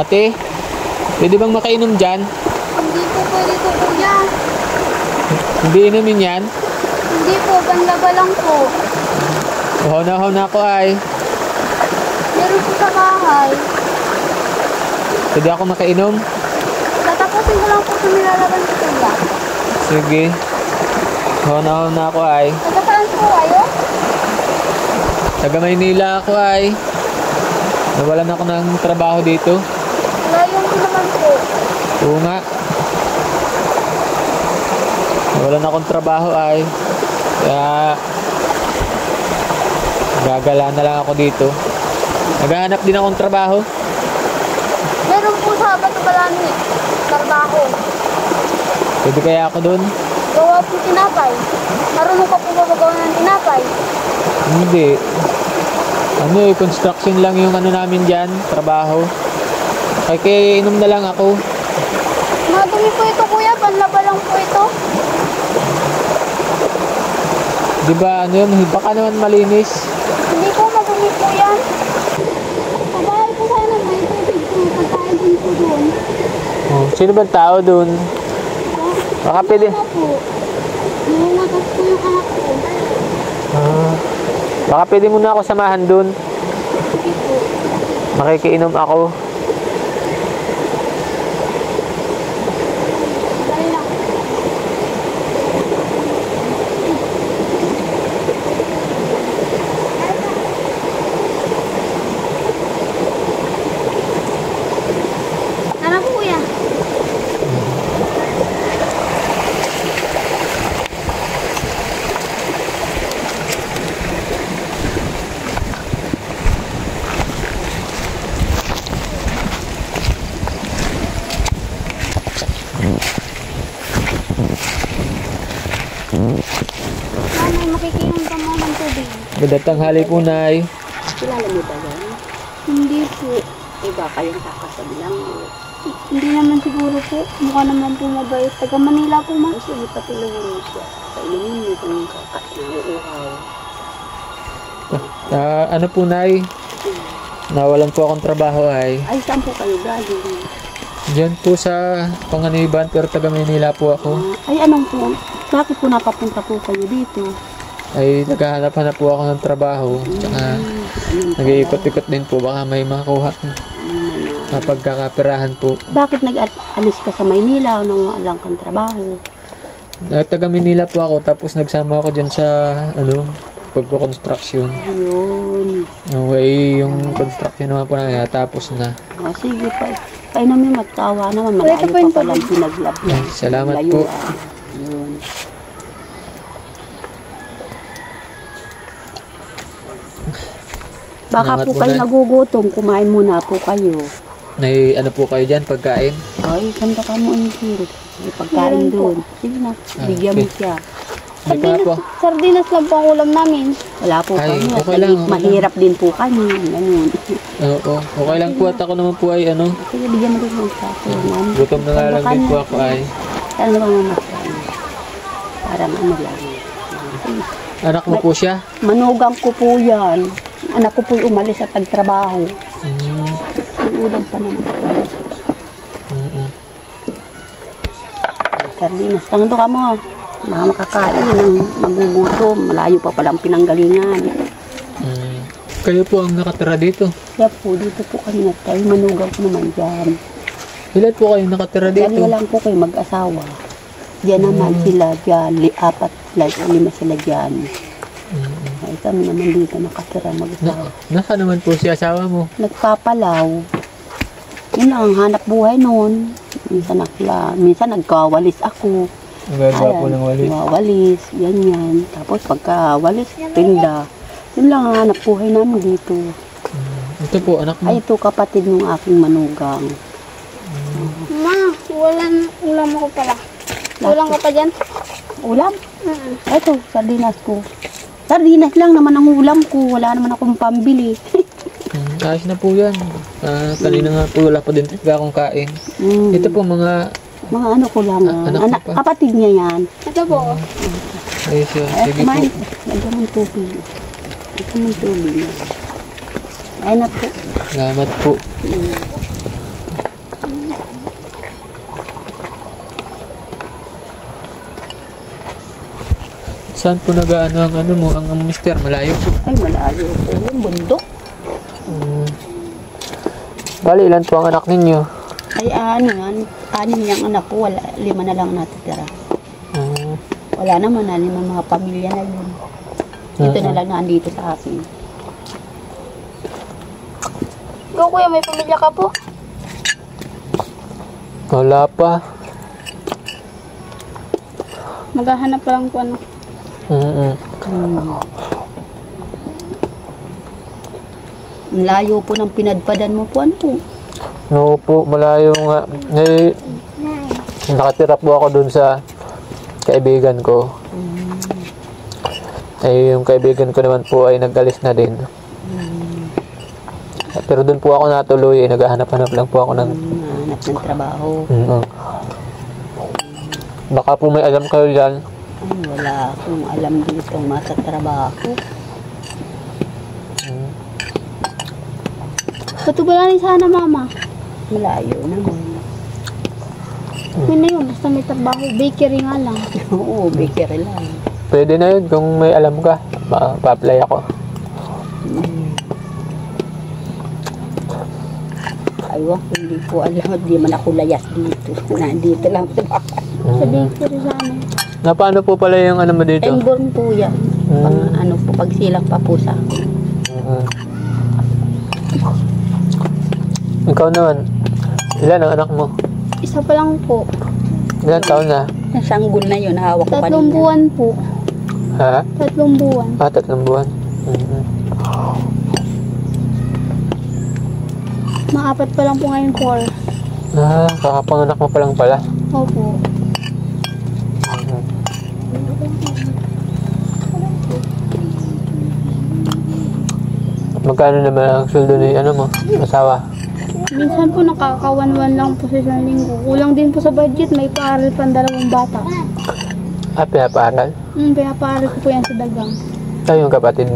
Ate, pwede bang makainom dyan? Hindi po pwede po kuya. Hindi inumin yan? Hindi po, panlaba lang po. Uhaw na ako ay. Meron po sa bahay. Pwede ako makainom? Tatapusin ko lang po sa nilalaban ko kuya. Sige. Uhaw na ako ay. Taga saan po kayo? Taga Maynila ako ay. Nawalan ako ng trabaho dito. Layo ko naman po. Oo nga. Nawalan akong trabaho ay. Kaya gagala na lang ako dito. Naghahanap din akong trabaho. Meron po sa Batubalani. Trabaho. Pwede kaya ako dun? Gawa po tinapay. Marunong ka po ba magawa ng tinapay? Hindi. Ano eh, construction lang yung ano namin dyan, trabaho. Kaya inom na lang ako. Madumi po ito kuya, panlaba lang po ito. Diba ano yun, baka naman malinis. Hindi po, madumi po yan. Pabahay po sana may tubig po. Pagkain din po doon. Oh, sino ba tao dun? Baka pwede. Ano po? Nangungatas po yung anak ko. Baka pwede muna ako samahan dun. Sige po. Makikiinom ako. Dali lang. Ano po kuya? Nanay, makikinom ka mo ng tubig. Magandang tanghali po, Nay. Kilala mo ba yan? Hindi po. Eh baka yung kakasabi lang. Hindi naman siguro po. Mukha naman po mabait. Taga Manila po ma. Ay, sige, patulungin mo siya. Painumin mo kung nauuhaw. Ano po, Nay? Nawalan po akong trabaho ay. Ay, saan po kayo galing? Diyan po sa Panganiban, pero taga Maynila po ako. Ay, anong po? Bakit po napapunta po kayo dito? Ay, naghahanap-hanap po ako ng trabaho. Tsaka, nag-iikot-ikot din po. Baka may makuha. Mapagkakapirahan po. Bakit nag-alis ka sa Maynila nang walang kang trabaho? Taga Manila po ako, tapos nagsama ako dyan sa, pagpo-construction. Ayun. Okay, yung construction naman po na tapos na. O, sige pa. Kaya namin magtawa naman. Wala ka Malayo pa yung pa palang pinaglab. Ay, salamat po. Ayun. Baka Salamat po po, kayo Nay. nagugutom. Kumain muna po kayo. May ano po kayo dyan, pagkain? Ay, sanda ka mo ang sirip. May pagkain Meron po. doon. Sige na, bigyan mo okay. siya. Hindi pa po. Sardinas lang po ang ulam namin. Wala po Ay, kami. okay lang, okay Mahirap din po kami. Ganun. Oo, okay lang po at ako naman po ay Sige, bigyan mo rin ng sapo. gutom na nga lang din po ako ay. Ano ba naman para ano lang. Anak mo po siya? Manugang ko po yan. Anak ko po umalis sa pagtrabaho. Yung ulam pa naman. Sardinas. Tanto ka mo. Mga makakain ng magugutom. Malayo pa palang pinanggalingan. Kayo po ang nakatira dito? Kaya po, dito po kami tayo. Manugang ko naman dyan. Ilan po kayo nakatira dito? Dalawa lang po kayo mag-asawa. Diyan naman sila dyan. Apat sila, 5 sila dyan. Ay, kami naman dito nakatira mag-asawa. Nasa naman po si asawa mo? Nagpapalaw. Yun lang ang hanap buhay noon. Minsan nagkawalis ako. Nagagawa po ng walis? Walis, yan. Tapos pagka-walis, tinda. Yun lang ang hanap buhay namin dito. Ito po, anak mo? Ay, ito kapatid ng aking manugang. Ma, walang ulam ako pala. Walang ka pa dyan? Ulam? Ito, sardinas ko. Sardinas lang naman ang ulam ko. Wala naman akong pambili. Ayos na po yan. Kanina nga po, wala pa din talaga akong kain. Ito po mga... Mga ano ko lang. Anak mo pa? Kapatid niya yan. Ito po. Ayos yun. Ay, Sige po. kumain. Lagyan ng tubig. Lagyan ng tubig. Ay na po. Salamat po. Saan po nag-ano ang ano mo, ang mister? Malayo po. Ay, malayo po. Yung bundok. Bali, ilan po ang anak ninyo? Ay, ano yan. 6 niyang anak ko. 5 na lang natitira. Wala naman na. 5 mga pamilya na yun. Ito na lang nandito sa akin. Ikaw kuya, may pamilya ka po? Wala pa. Maghahanap pa lang po ano. Ang layo po ng pinadpadan mo po. Ano po? No po, malayo nga. Eh, nakatira po ako dun sa kaibigan ko. Eh, yung kaibigan ko naman po ay nag-alis na din. Pero dun po ako natuloy, eh, naghahanap-hanap lang po ako ng... Hanap ng trabaho. Baka po may alam kayo dyan. Ay, wala akong alam dito masa trabaho. Patubalanin sana mama. Malayo naman. Yun na yun, basta may trabaho. Bakery nga lang. Oo, bakery lang. Pwede na yun kung may alam ka. Pa-apply ako. Aywan ko, hindi ko alam. Hindi man ako layas dito. Nandito lang sa bahay. Sa bakery sana. Na paano po pala yung ano mo dito? Inborn po yan. Pang, ano po, pagsilang pa po sa akin. Ikaw naman, ilan ang anak mo? Isa pa lang po. Ilan taon na? Yung sanggol na yun, hawak ko 3 kanina. buwan po. Ha? 3 buwan. 3 buwan. Maapat pa lang po ngayon 4. Kakapanganak mo pa lang pala. Opo. Magkano naman ang sweldo ni ano mo, asawa? Minsan po nakakawanwan lang po sa isang linggo. Kulang din po sa budget. May paaral pa 2 bata. Pinapaaral? Pinapaaral ko po yan sa dagang. Ay, yung kapatid.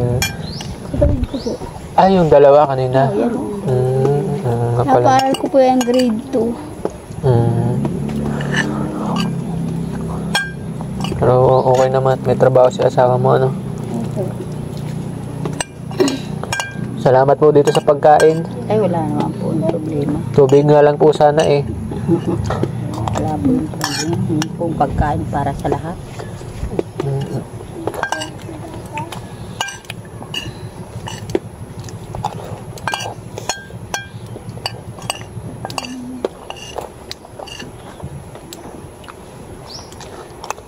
Kapatid ko po. Ay, yung dalawa kanina. Pala. Pinapaaral ko po yan grade 2. Pero okay naman at may trabaho si asawa mo, ano? Salamat po dito sa pagkain. Ay, wala naman po yung problema. Tubig nga lang po sana eh. Wala po yung problema. Yung pong pagkain para sa lahat.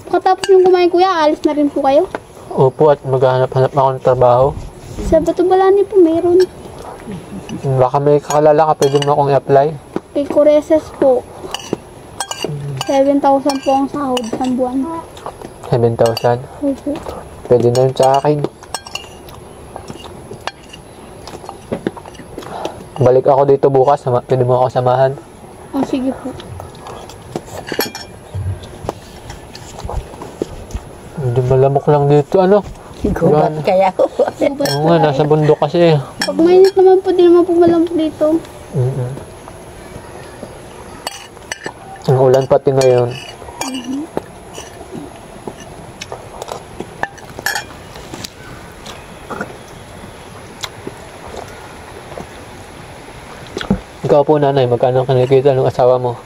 Pagkatapos yung kumain kuya, alis na rin po kayo? Opo, at maghahanap-hanap ako ng trabaho. Sa Batubalani po mayroon. Baka may kakalala ka, pwede mo akong i-apply. Kay Coreses po. 7,000 po ang sahod sa buwan. 7,000. Opo. Pwede na yun sa akin. Balik ako dito bukas, pwede mo ako samahan. Oh, sige po. Hindi malamok lang dito, ano? Gubat kaya ko. Oo nga, nasa bundok kasi. Pag mainit naman po, di naman po malamok dito. Ang ulan pati ngayon. Ikaw po, nanay, magkano kinikita ng asawa mo?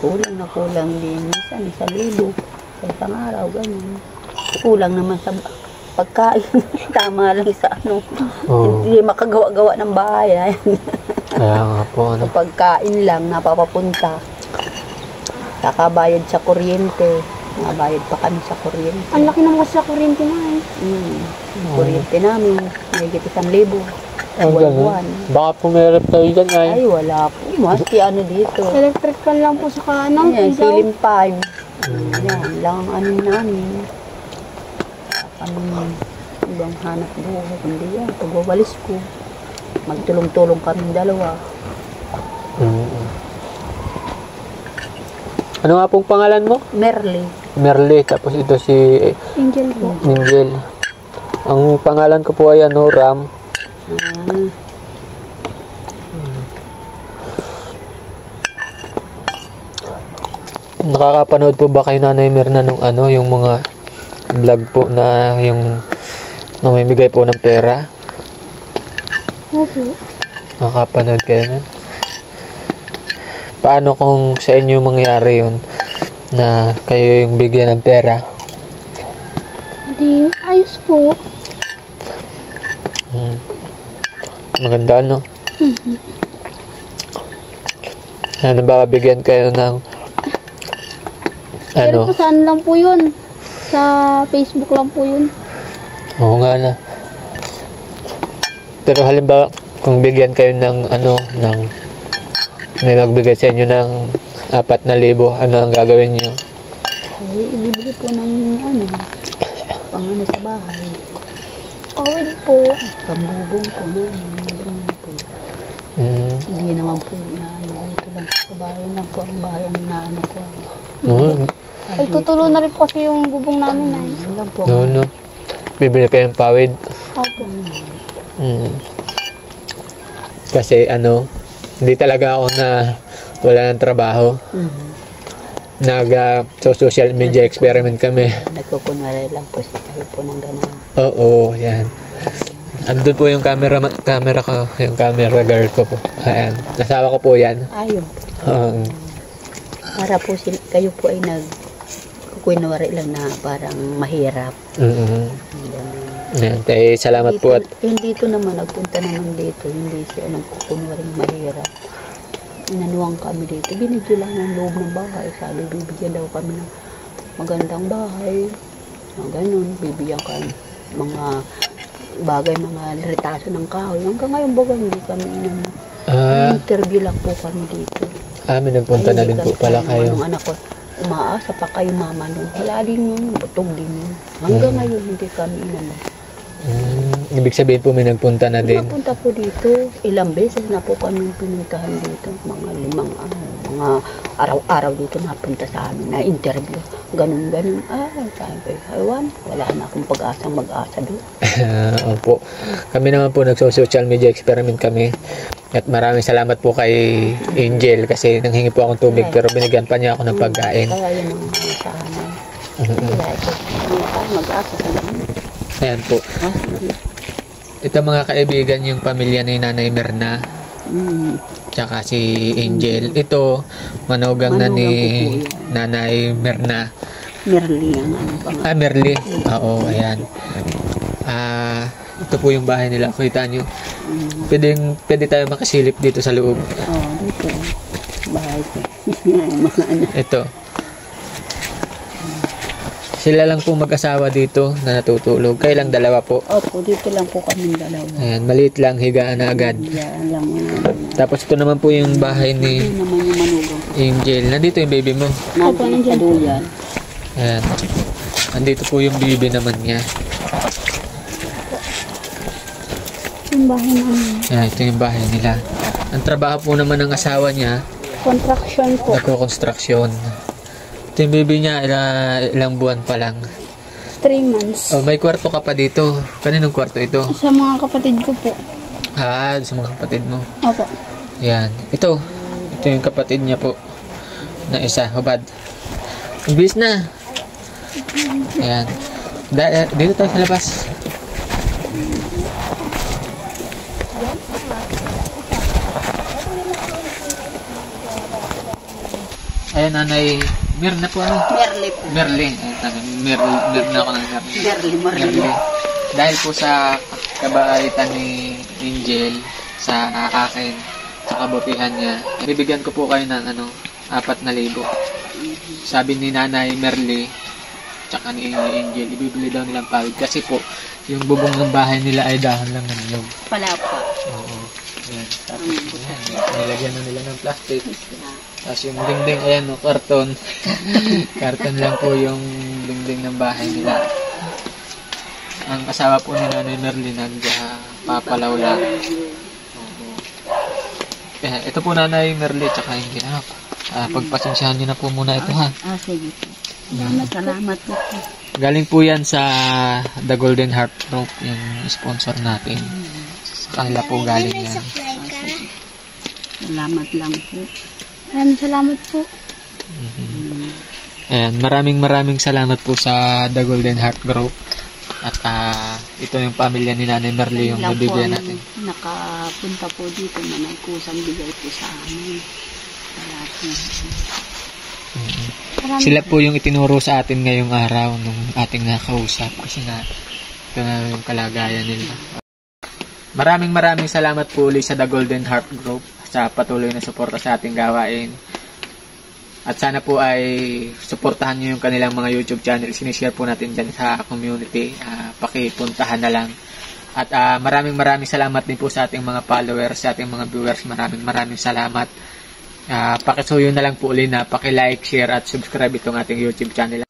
Kulang na kulang din. Minsan, 1,000. Sa isang araw, ganyan. Kulang naman sa pagkain. Tama lang sa ano. Hindi makagawa-gawa ng bahay. Kaya nga po, ano. Sa pagkain lang, napapapunta. Kakabayad sa kuryente. Nabayad pa kami sa kuryente. Ang laki naman kasi sa kuryente na eh. Kuryente namin, may 1,000. Ang ganun. Buwan. Baka pumerap kayo dyan, ay. Ay, wala po. Maski ano dito. Electric fan lang po sa kanan. Ayan, ilaw. ceiling fan. Yan, lang ang ano namin. Ano, ibang hanap buhay. Kundi yan, pagwawalis ko. Magtulong-tulong kaming dalawa. Ano nga pong pangalan mo? Merly. Merle, tapos ito si Angel po. Ningel. Ang pangalan ko po ay ano, Ram. Nakakapanood po ba kayo, Nanay Mirna, nung ano, yung mga vlog po na yung namimigay po ng pera. Opo. Makapanood kayo nun. Paano kung sa inyo mangyari yun na kayo yung bigyan ng pera? Hindi, ayos po. Maganda, no? Ano ba, bigyan kayo ng Pero po saan lang po yun? Sa Facebook lang po yun. Oo nga na. Pero halimbawa, kung bigyan kayo ng may magbigay sa inyo ng 4,000, ano ang gagawin niyo? Ay, ibibili po ng pang sa bahay. Awid po. Pambubong po po. Hindi naman po ito lang sa bahay lang po ang bahay ang inaano ko. Ay, tutulo na rin po kasi yung bubong namin na. Lang po. No. Bibili kayong pawid. Opo. Kasi hindi talaga ako na wala ng trabaho. Social media experiment kami. Nagkukunwari lang po sa tayo po ng gano'n. Oo, yan. Andun po yung camera ko, yung camera girl ko po. Ayan, nasawa ko po yan. Ayun. Para po kayo po ay nagkukunwari lang na parang mahirap. Yan, tayo salamat dito, po at yung dito naman, nagpunta naman dito, hindi siya nagkukunwaring mahirap. Inanuwang kami dito, binigyan lang ng loob ng bahay. Sabi, bibigyan daw kami ng magandang bahay. Ganun, bibigyan kami mga bagay, mga retaso ng kahoy. Hanggang ngayon baga, hindi kami interview lang po kami dito. May nagpunta na din po pala kayo. Anong anak ko, umaasa pa kayo mama nun. Wala din yun, butog din yun. Hanggang ngayon, hindi kami inano. Ibig sabihin po may nagpunta na din. Napunta po dito. Ilang beses na po kami pinuntahan dito. Mga 5 mga araw-araw dito napunta sa amin na interview. Ganun. Sabi ko, wala na akong pag-asang mag-asa doon. Opo. Kami naman po nagso-social media experiment kami. At maraming salamat po kay Angel kasi nanghingi po akong tubig pero binigyan pa niya ako ng pagkain. Kaya yun ang sa amin. Kaya ito, mag-asa sa amin. Ayan po. Ito mga kaibigan yung pamilya ni Nanay Merna. Tsaka si Angel. Ito, manugang na ni Nanay Merna. Merly ang pangalan. Merly. Oo, ayan. Ito po yung bahay nila. Kita nyo. Pwede tayo makasilip dito sa loob. Dito. Bahay ko. Mga anak. Ito. Sila lang po mag-asawa dito na natutulog. Kayo lang dalawa po. Opo, dito lang po kami dalawa. Ayan, maliit lang, higaan na agad. Yan lang yun. Tapos ito naman po yung bahay ni Ito naman yung manugang. Angel. Nandito yung baby mo. Nandito sa duyan. Ayan. Nandito po yung baby naman niya. Yung bahay namin. Ayan, ito yung bahay nila. Ang trabaho po naman ng asawa niya, Contraction po. nagko-construction. Ito yung baby niya, ilang buwan pa lang. 3 months. Oh, may kwarto ka pa dito. Kaninong kwarto ito? Sa mga kapatid ko po. Sa mga kapatid mo. Opo. Ayan. Ito yung kapatid niya po. Na isa, hubad. Ibis na. Ayan. Dito tayo sa labas. Ayan, Nanay Mirna po ano? Merly po. Merly. Mirna ako ng Merly. Merly. Dahil po sa kabaitan ni Angel sa akin, sa kabutihan niya, bibigyan ko po kayo ng 4,000. Sabi ni Nanay Merly, tsaka ni Angel, ibibili daw nilang pawid. Kasi po, yung bubong ng bahay nila ay dahon lang ng nyog. Palapa. Oo. Yan. Tapos po yan. Nilagyan na nila ng plastic. Tapos yung dingding, ayan o, karton. Karton lang po yung dingding ng bahay nila. Ang asawa po ni Nanay Merly nagpapalaw lang. Ito po Nanay Merly, tsaka yung ginap. Pagpasensyahan nyo na po muna ito ha. Sige po. Salamat po. Galing po yan sa The Golden Heart Group, yung sponsor natin. Kanila po galing yan. Salamat lang po. Maraming salamat po. Ayan, maraming salamat po sa The Golden Heart Group. At ito yung pamilya ni Nanay Merly yung Lang po nabigyan ang natin. nakapunta po dito na may kusang bigay po sa amin. Sila po yung itinuro sa atin ngayong araw nung ating nakausap kasi nga ito na yung kalagayan nila. Maraming salamat po ulit sa The Golden Heart Group sa patuloy na suporta sa ating gawain. At sana po ay suportahan nyo yung kanilang mga YouTube channel. Sinishare po natin dyan sa community. Pakipuntahan na lang. At maraming salamat din po sa ating mga followers, sa ating mga viewers. Maraming salamat. Pakisuyo na lang po ulit na paki-like, share at subscribe itong ating YouTube channel.